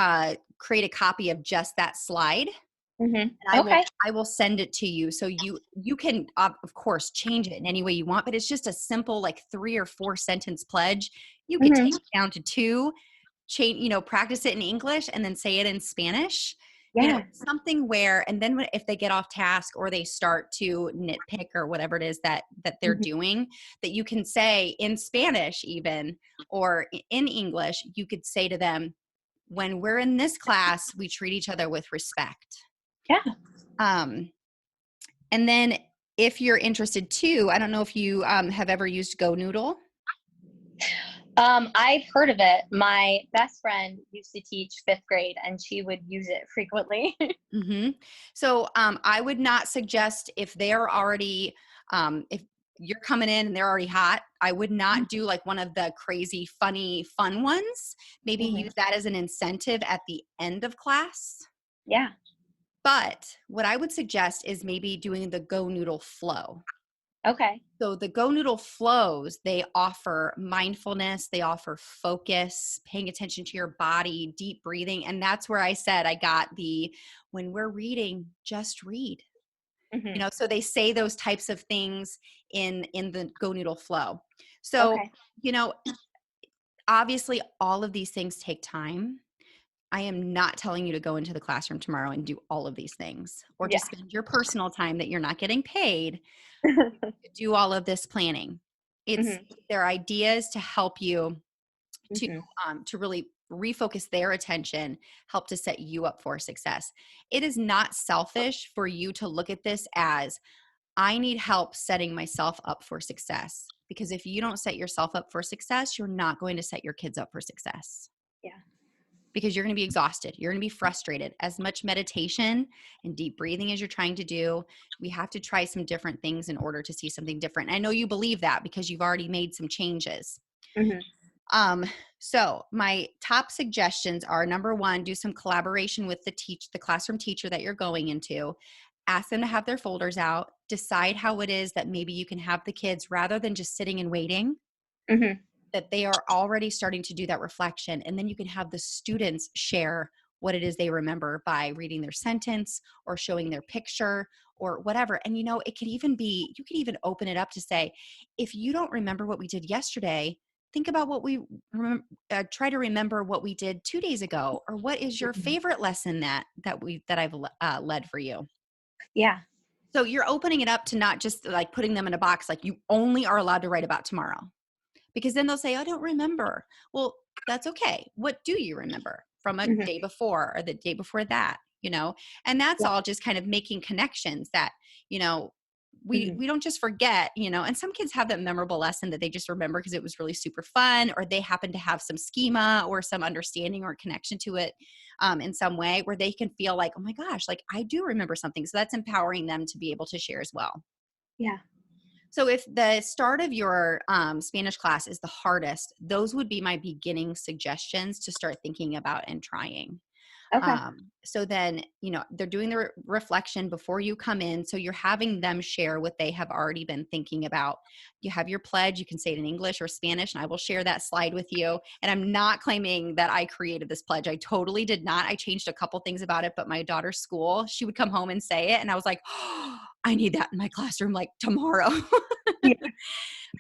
create a copy of just that slide, Mhm. and Okay. I will send it to you. So you can of course change it in any way you want, but it's just a simple like 3 or 4 sentence pledge. You could Mhm. take it down to 2, practice it in English and then say it in Spanish. Yeah. Something where, and then if they get off task or they start to nitpick or whatever it is that they're Mhm. doing, that you can say in Spanish even, or in English, you could say to them, when we're in this class, we treat each other with respect. Yeah. Um, and then if you're interested too, I don't know if you have ever used Go Noodle. I've heard of it. My best friend used to teach 5th grade, and she would use it frequently. Mm-hmm. So I would not suggest, if they're already, if you're coming in and they're already hot, I would not do like one of the crazy, funny, fun ones. Maybe Mhm. use that as an incentive at the end of class. Yeah. But what I would suggest is maybe doing the Go Noodle flow. Okay. So the Go Noodle flows, they offer mindfulness, they offer focus, paying attention to your body, deep breathing. And that's where I said I got when we're reading, just read. Mhm. So they say those types of things in the Go Noodle flow. So, Okay. you know, obviously all of these things take time. I am not telling you to go into the classroom tomorrow and do all of these things, or to Yeah. spend your personal time that you're not getting paid to do all of this planning. It's Mhm. their ideas to help you to Mhm. to really refocus their attention, help to set you up for success. It is not selfish for you to look at this as, I need help setting myself up for success. Because if you don't set yourself up for success, you're not going to set your kids up for success, Yeah. because you're going to be exhausted. You're going to be frustrated. As much meditation and deep breathing as you're trying to do, we have to try some different things in order to see something different. I know you believe that because you've already made some changes. Mhm. Um, so my top suggestions are: number one, do some collaboration with the classroom teacher that you're going into. ask them to have their folders out, decide how it is that maybe you can have the kids, rather than just sitting and waiting, Mm-hmm. that they are already starting to do that reflection. And then you can have the students share what it is they remember by reading their sentence or showing their picture or whatever. And it could even be, you could even open it up to say, if you don't remember what we did yesterday, think about what we try to remember what we did 2 days ago, or what is your favorite lesson that I've led for you. Yeah. So you're opening it up to not just like putting them in a box, like you only are allowed to write about tomorrow. Because then they'll say, I don't remember. Well, that's okay. What do you remember from a Mm-hmm. day before or the day before that, And that's Yeah. all just kind of making connections that, Mm-hmm. we don't just forget, and some kids have that memorable lesson that they just remember because it was really super fun, or they happen to have some schema or some understanding or connection to it in some way where they can feel like, oh my gosh, like I do remember something. So that's empowering them to be able to share as well. Yeah. So if the start of your Spanish class is the hardest, those would be my beginning suggestions to start thinking about and trying. Okay. So then, they're doing the reflection before you come in. So you're having them share what they have already been thinking about. You have your pledge. You can say it in English or Spanish, and I will share that slide with you. And I'm not claiming that I created this pledge. I totally did not. I changed a couple things about it, but my daughter's school, she would come home and say it. And I was like, oh, I need that in my classroom like tomorrow. Yeah.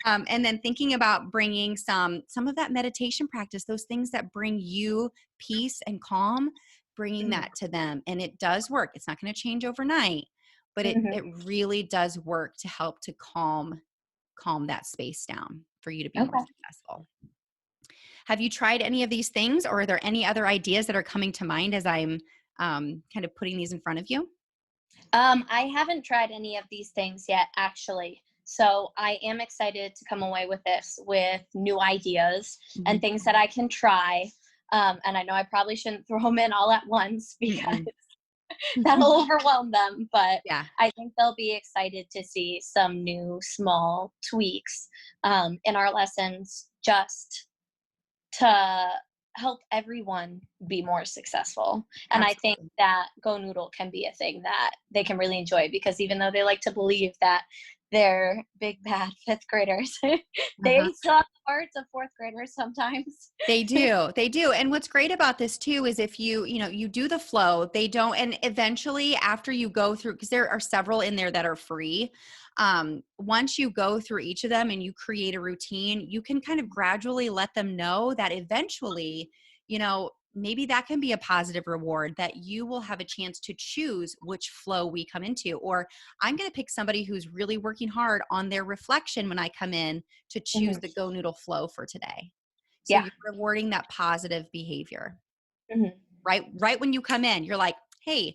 And then thinking about bringing some of that meditation practice, those things that bring you peace and calm, bringing Mm-hmm. that to them. And it does work. It's not going to change overnight, but Mm-hmm. it really does work to help to calm that space down for you to be more Okay. successful. Have you tried any of these things, or are there any other ideas that are coming to mind as I'm kind of putting these in front of you? I haven't tried any of these things yet, actually. So I am excited to come away with this with new ideas and Mhm. things that I can try. And I know I probably shouldn't throw them in all at once because Mm-mm. that'll overwhelm them. But Yeah. I think they'll be excited to see some new small tweaks in our lessons, just to help everyone be more successful. And I think Absolutely. that Go Noodle can be a thing that they can really enjoy, because even though they like to believe that they're big bad fifth graders, Uh-huh. they still have the hearts of fourth graders sometimes. They do. They do. And what's great about this too is if you do the flow, they don't, and eventually after you go through, because there are several in there that are free. Once you go through each of them and you create a routine, you can kind of gradually let them know that eventually, maybe that can be a positive reward, that you will have a chance to choose which flow we come into. Or I'm going to pick somebody who's really working hard on their reflection when I come in to choose Hmm. the Go Noodle flow for today. So Yeah. you're rewarding that positive behavior, Hmm. right? Right when you come in, you're like, hey,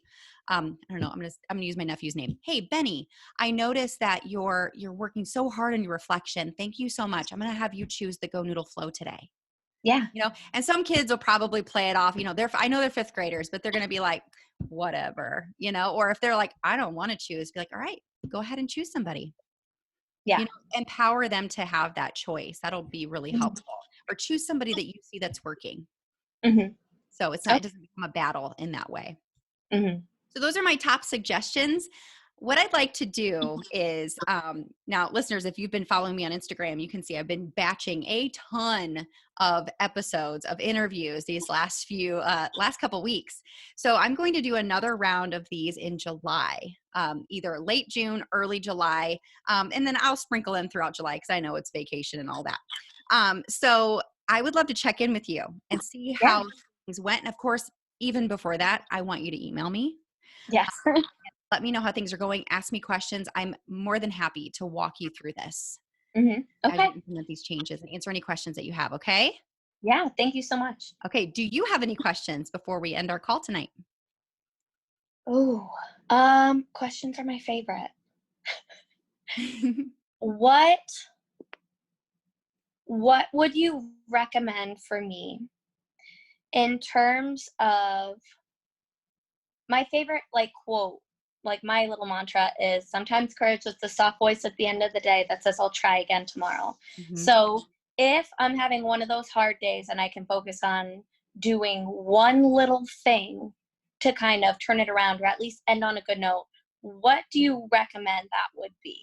I don't know, I'm gonna use my nephew's name. Hey, Benny, I noticed that you're working so hard on your reflection. Thank you so much. I'm gonna have you choose the Go Noodle flow today. Yeah. And some kids will probably play it off. I know they're fifth graders, but they're gonna be like, whatever, or if they're like, I don't want to choose, be like, all right, go ahead and choose somebody. Yeah. Empower them to have that choice. That'll be really Hmm. helpful. Or choose somebody that you see that's working. Hmm. So it Okay. doesn't become a battle in that way. Hmm. So those are my top suggestions. What I'd like to do is now, listeners, if you've been following me on Instagram, you can see I've been batching a ton of episodes of interviews these last couple weeks. So I'm going to do another round of these in July, either late June, early July, and then I'll sprinkle in throughout July because I know it's vacation and all that. So I would love to check in with you and see Yeah. how things went. And of course, even before that, I want you to email me. Yes. Let me know how things are going. Ask me questions. I'm more than happy to walk you through this Hmm. as Okay. you implement these changes and answer any questions that you have. Okay. Yeah. Thank you so much. Okay. Do you have any questions before we end our call tonight? Oh, questions are my favorite. What what would you recommend for me in terms of my favorite quote? Like, my little mantra is, sometimes courage is the soft voice at the end of the day that says I'll try again tomorrow. Mhm. So if I'm having one of those hard days and I can focus on doing one little thing to kind of turn it around, or at least end on a good note, what do you recommend that would be?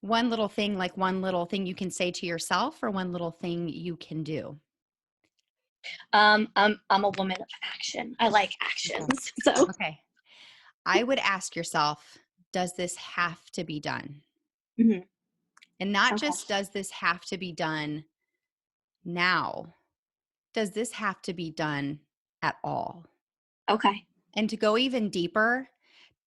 One little thing, like one little thing you can say to yourself, or one little thing you can do? I'm a woman of action. I like actions. So, Okay. I would ask yourself, does this have to be done? mhm, And not okay. just does this have to be done now, does this have to be done at all? Okay. And to go even deeper,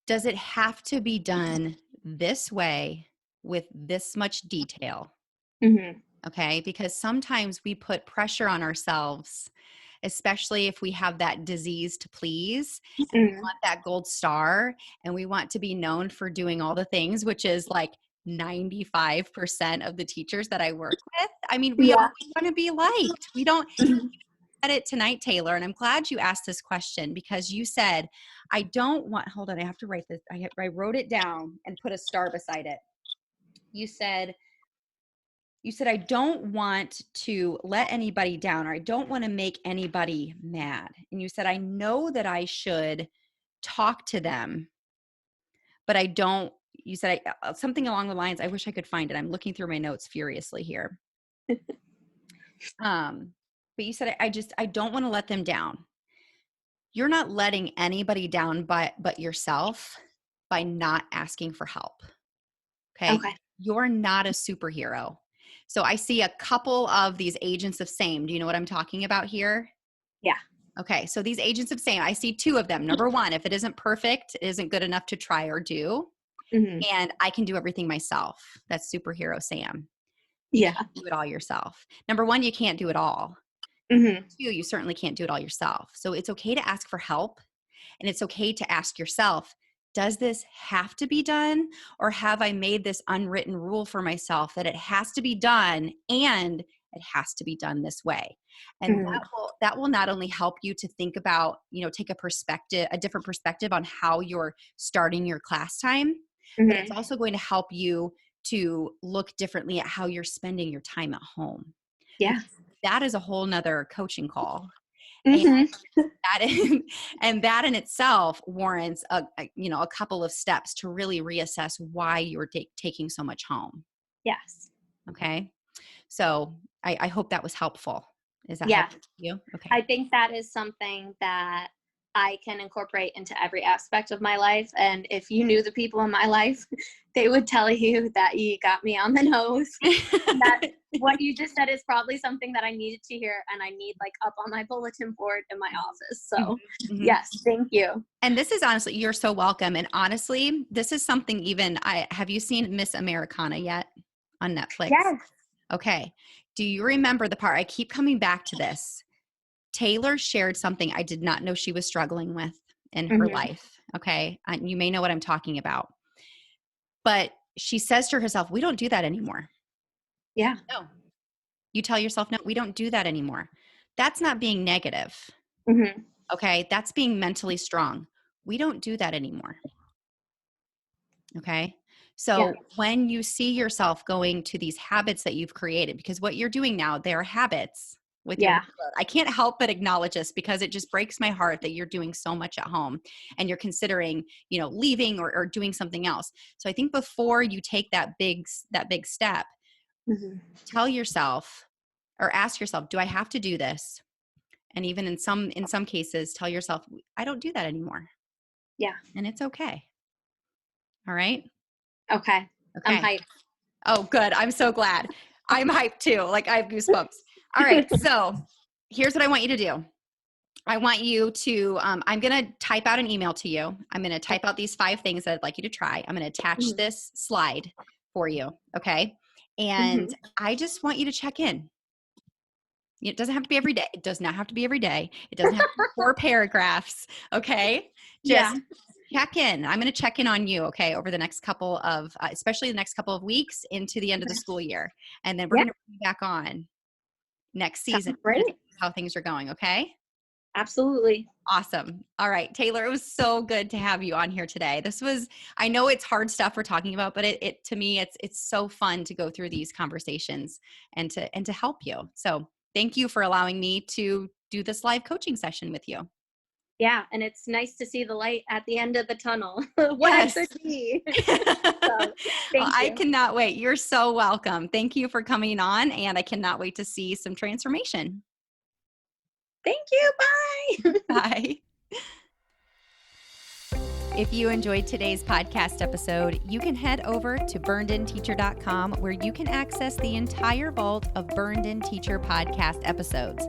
does it have to be done this way with this much detail? Mhm. Okay. Because sometimes we put pressure on ourselves, especially if we have that disease to please. We Mhm. want that gold star and we want to be known for doing all the things, which is like 95% of the teachers that I work with. I mean, we Yeah. all want to be liked. We don't Mhm. said it tonight, Taylor, and I'm glad you asked this question because you said, I don't want, hold on, I have to write this. I wrote it down and put a star beside it. You said, I don't want to let anybody down, or I don't want to make anybody mad. And you said, I know that I should talk to them, but I don't, you said something along the lines, I wish I could find it. I'm looking through my notes furiously here. But you said, I don't want to let them down. You're not letting anybody down but yourself by not asking for help. Okay. Okay. You're not a superhero. So I see a couple of these agents of same. Do you know what I'm talking about here? Yeah. Okay. So these agents of same, I see two of them. Number one, if it isn't perfect, it isn't good enough to try or do. Mhm. And I can do everything myself. That's superhero Sam. You Yeah. can't do it all yourself. Number one, you can't do it all. Mhm. Two, you certainly can't do it all yourself. So it's okay to ask for help. And it's okay to ask yourself, does this have to be done? Or have I made this unwritten rule for myself that it has to be done and it has to be done this way? And Mhm. that will not only help you to think about, take a different perspective on how you're starting your class time, but it's Mhm. also going to help you to look differently at how you're spending your time at home. Yeah. Because that is a whole nother coaching call. And Mhm. that in, and that in itself warrants a couple of steps to really reassess why you're taking so much home. Yes. Okay. So I hope that was helpful. Is that Yeah. helpful to you? Okay. I think that is something that I can incorporate into every aspect of my life. And if you knew the people in my life, they would tell you that you got me on the nose. And that what you just said is probably something that I needed to hear and I need like up on my bulletin board in my office. Mhm, So mhm. yes, thank you. And this is honestly, you're so welcome. And honestly, this is something even have you seen Miss Americana yet on Netflix? Yes. Okay. Do you remember the part? I keep coming back to this. Taylor shared something I did not know she was struggling with in her Hmm. life. Okay. You may know what I'm talking about. But she says to herself, we don't do that anymore. Yeah. No. You tell yourself, no, we don't do that anymore. That's not being negative. Hmm. Okay. That's being mentally strong. We don't do that anymore. Okay. Yeah. So when you see yourself going to these habits that you've created, because what you're doing now, they're habits with your Yeah. workload. I can't help but acknowledge this because it just breaks my heart that you're doing so much at home and you're considering, leaving or doing something else. So I think before you take that big step, Hmm. tell yourself or ask yourself, do I have to do this? And even in some cases, tell yourself, I don't do that anymore. Yeah. And it's okay. All right. Okay. I'm Okay. hyped. Oh, good. I'm so glad. I'm hyped too. Like I have goosebumps. All right. So here's what I want you to do. I want you to, I'm going to type out an email to you. I'm going to type out these 5 things that I'd like you to try. I'm going to attach Hmm. this slide for you. Okay. And Hmm. I just want you to check in. It doesn't have to be every day. It does not have to be every day. It doesn't have to be 4 paragraphs. Okay. Yeah. Just check in. I'm going to check in on you, okay, over the next couple of, especially the next couple of weeks into the end of the school year. And then we're Yeah. going to bring you back on next season Sounds great. to see how things are going, okay? Absolutely. Awesome. All right, Taylor, it was so good to have you on here today. I know it's hard stuff we're talking about, but it to me, it's so fun to go through these conversations and to help you. So thank you for allowing me to do this live coaching session with you. Yeah, and it's nice to see the light at the end of the tunnel. Yes. Whatever it be. Well, Thank I you. cannot wait. You're so welcome. Thank you for coming on, and I cannot wait to see some transformation. Thank you. Bye. Bye. If you enjoyed today's podcast episode, you can head over to burnedinteacher.com where you can access the entire vault of Burned In Teacher podcast episodes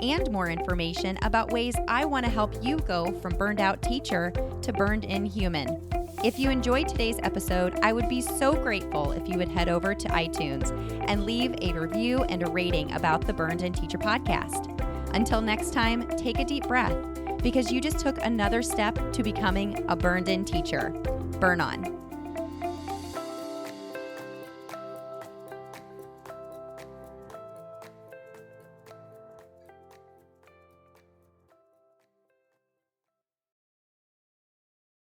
and more information about ways I want to help you go from burned out teacher to burned in human. If you enjoyed today's episode, I would be so grateful if you would head over to iTunes and leave a review and a rating about the Burned In Teacher podcast. Until next time, take a deep breath, because you just took another step to becoming a burned in teacher. Burn on.